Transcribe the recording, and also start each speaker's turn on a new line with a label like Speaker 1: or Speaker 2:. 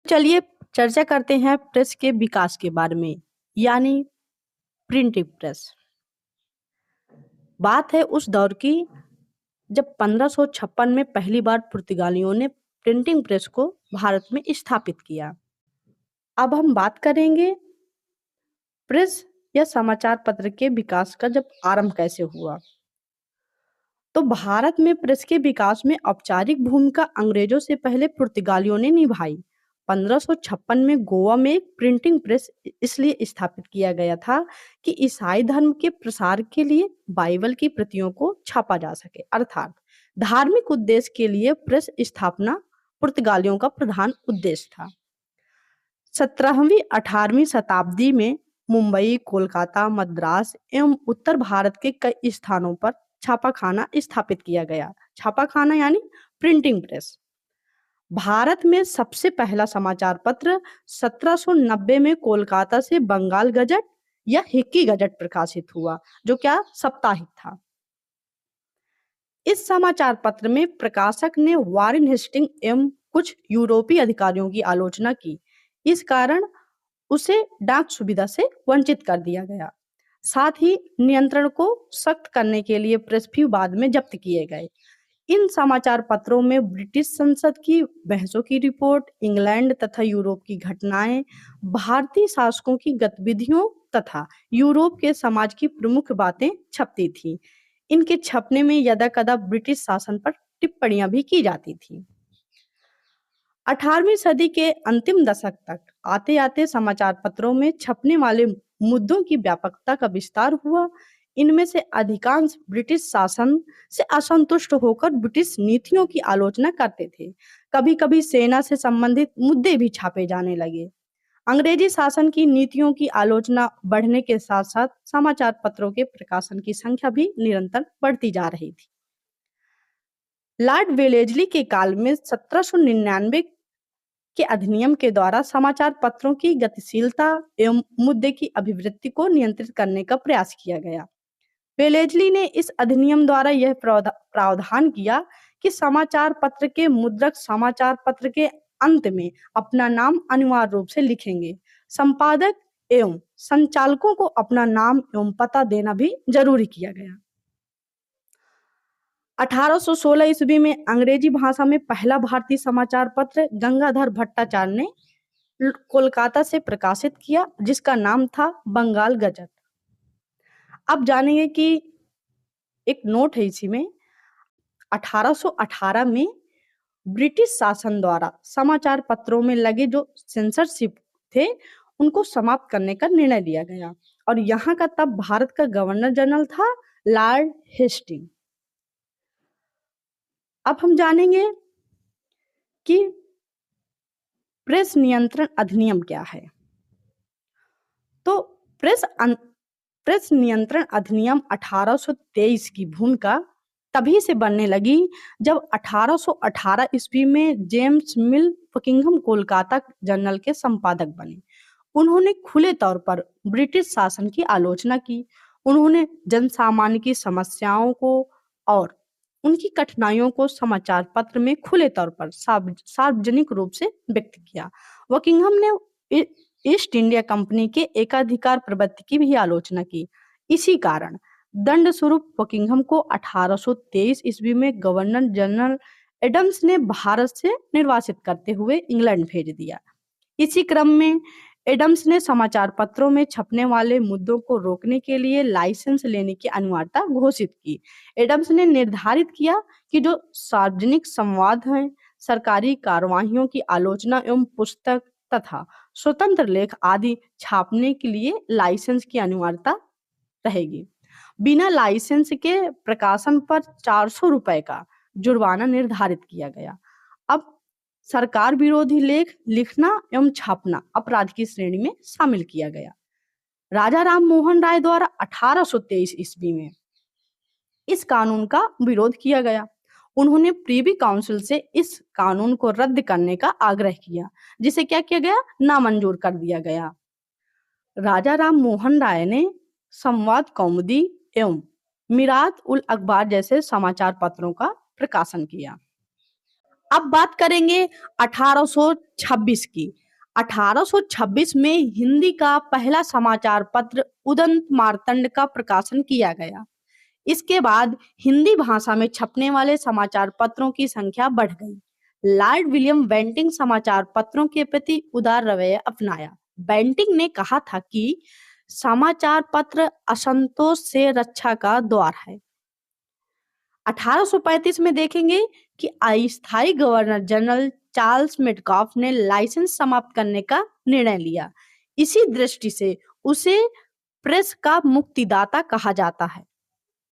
Speaker 1: चलिए चर्चा करते हैं प्रेस के विकास के बारे में, यानी प्रिंटिंग प्रेस। बात है उस दौर की जब 1556 में पहली बार पुर्तगालियों ने प्रिंटिंग प्रेस को भारत में स्थापित किया। अब हम बात करेंगे प्रेस या समाचार पत्र के विकास का जब आरंभ कैसे हुआ। तो भारत में प्रेस के विकास में औपचारिक भूमिका अंग्रेजों से पहले पुर्तगालियों ने निभाई। 1556 में गोवा में एक प्रिंटिंग प्रेस इसलिए स्थापित किया गया था कि ईसाई धर्म के प्रसार के लिए बाइबल की प्रतियों को छापा जा सके, अर्थात धार्मिक उद्देश्य के लिए प्रेस स्थापना पुर्तगालियों का प्रधान उद्देश्य था। 17वीं 18वीं शताब्दी में मुंबई, कोलकाता, मद्रास एवं उत्तर भारत के कई स्थानों पर छापाखाना स्थापित किया गया। छापाखाना यानी प्रिंटिंग प्रेस। भारत में सबसे पहला समाचार पत्र 1790 में कोलकाता से बंगाल गजट या हिक्की गजट प्रकाशित हुआ, जो क्या साप्ताहिक था। इस समाचार पत्र में प्रकाशक ने वारेन हेस्टिंग एवं कुछ यूरोपीय अधिकारियों की आलोचना की। इस कारण उसे डाक सुविधा से वंचित कर दिया गया। साथ ही नियंत्रण को सख्त करने के लिए प्रेस भी बाद में जब्त किए गए। इन समाचार पत्रों में ब्रिटिश संसद की बहसों की रिपोर्ट, इंग्लैंड तथा यूरोप की घटनाएं, भारतीय शासकों की गतिविधियों तथा यूरोप के समाज की प्रमुख बातें छपती थीं। इनके छपने में यदाकदा ब्रिटिश शासन पर टिप्पणियां भी की जाती थीं। 18वीं सदी के अंतिम दशक तक आते आते समाचार पत्रों में छपने वाले मुद्दों की व्यापकता का विस्तार हुआ। इनमें से अधिकांश ब्रिटिश शासन से असंतुष्ट होकर ब्रिटिश नीतियों की आलोचना करते थे। कभी कभी सेना से संबंधित मुद्दे भी छापे जाने लगे। अंग्रेजी शासन की नीतियों की आलोचना बढ़ने के साथ साथ समाचार पत्रों के प्रकाशन की संख्या भी निरंतर बढ़ती जा रही थी। लॉर्ड वेलेस्ली के काल में 1799 के अधिनियम के द्वारा समाचार पत्रों की गतिशीलता एवं मुद्दे की अभिवृद्धि को नियंत्रित करने का प्रयास किया गया। वेलेस्ली ने इस अधिनियम द्वारा यह प्रावधान किया कि समाचार पत्र के मुद्रक समाचार पत्र के अंत में अपना नाम अनिवार्य रूप से लिखेंगे। संपादक एवं संचालकों को अपना नाम एवं पता देना भी जरूरी किया गया। 1816 ईस्वी में अंग्रेजी भाषा में पहला भारतीय समाचार पत्र गंगाधर भट्टाचार्य ने कोलकाता से प्रकाशित किया, जिसका नाम था बंगाल गजट। अब जानेंगे कि एक नोट है इसी में, 1818 में ब्रिटिश शासन द्वारा समाचार पत्रों में लगे जो सेंसरशिप थे उनको समाप्त करने का निर्णय लिया गया और यहाँ का तब भारत का गवर्नर जनरल था लॉर्ड हेस्टिंग। अब हम जानेंगे कि प्रेस नियंत्रण अधिनियम क्या है। तो प्रेस नियंत्रण अधिनियम 1823 की भूमिका तभी से बनने लगी जब 1818 ईस्वी में जेम्स मिल बकिंघम कोलकाता जर्नल के संपादक बने। उन्होंने खुले तौर पर ब्रिटिश शासन की आलोचना की। उन्होंने जनसामान्य की समस्याओं को और उनकी कठिनाइयों को समाचार पत्र में खुले तौर पर सार्वजनिक रूप से व्यक्त किया। बकिंघम ने ईस्ट इंडिया कंपनी के एकाधिकार प्रवृत्ति की भी आलोचना की। इसी कारण दंड स्वरूप बकिंघम को 1823 ईस्वी में गवर्नर जनरल एडम्स ने भारत से निर्वासित करते हुए इंग्लैंड भेज दिया। इसी क्रम में एडम्स ने समाचार पत्रों में छपने वाले मुद्दों को रोकने के लिए लाइसेंस लेने की अनिवार्यता घोषित की। एडम्स ने निर्धारित किया कि जो सार्वजनिक संवाद हैं, सरकारी कार्यवाहियों की आलोचना एवं पुस्तक तथा स्वतंत्र लेख आदि छापने के लिए लाइसेंस की अनिवार्यता रहेगी। बिना लाइसेंस के प्रकाशन पर 400 रुपए का जुर्माना निर्धारित किया गया। अब सरकार विरोधी लेख लिखना एवं छापना अपराध की श्रेणी में शामिल किया गया। राजा राम मोहन राय द्वारा 1823 ईस्वी में इस कानून का विरोध किया गया। उन्होंने प्रीवी काउंसिल से इस कानून को रद्द करने का आग्रह किया, जिसे क्या किया गया, नामंजूर कर दिया गया। राजा राम मोहन राय ने संवाद कौमुदी एवं मिरात उल अखबार जैसे समाचार पत्रों का प्रकाशन किया। अब बात करेंगे 1826 की। 1826 में हिंदी का पहला समाचार पत्र उदंत मार्तंड का प्रकाशन किया गया। इसके बाद हिंदी भाषा में छपने वाले समाचार पत्रों की संख्या बढ़ गई। लॉर्ड विलियम बेंटिंग समाचार पत्रों के प्रति उदार रवैया अपनाया। बेंटिंग ने कहा था कि समाचार पत्र असंतोष से रक्षा का द्वार है। 1835 में देखेंगे कि अस्थायी गवर्नर जनरल चार्ल्स मेडकॉफ ने लाइसेंस समाप्त करने का निर्णय लिया। इसी दृष्टि से उसे प्रेस का मुक्तिदाता कहा जाता है।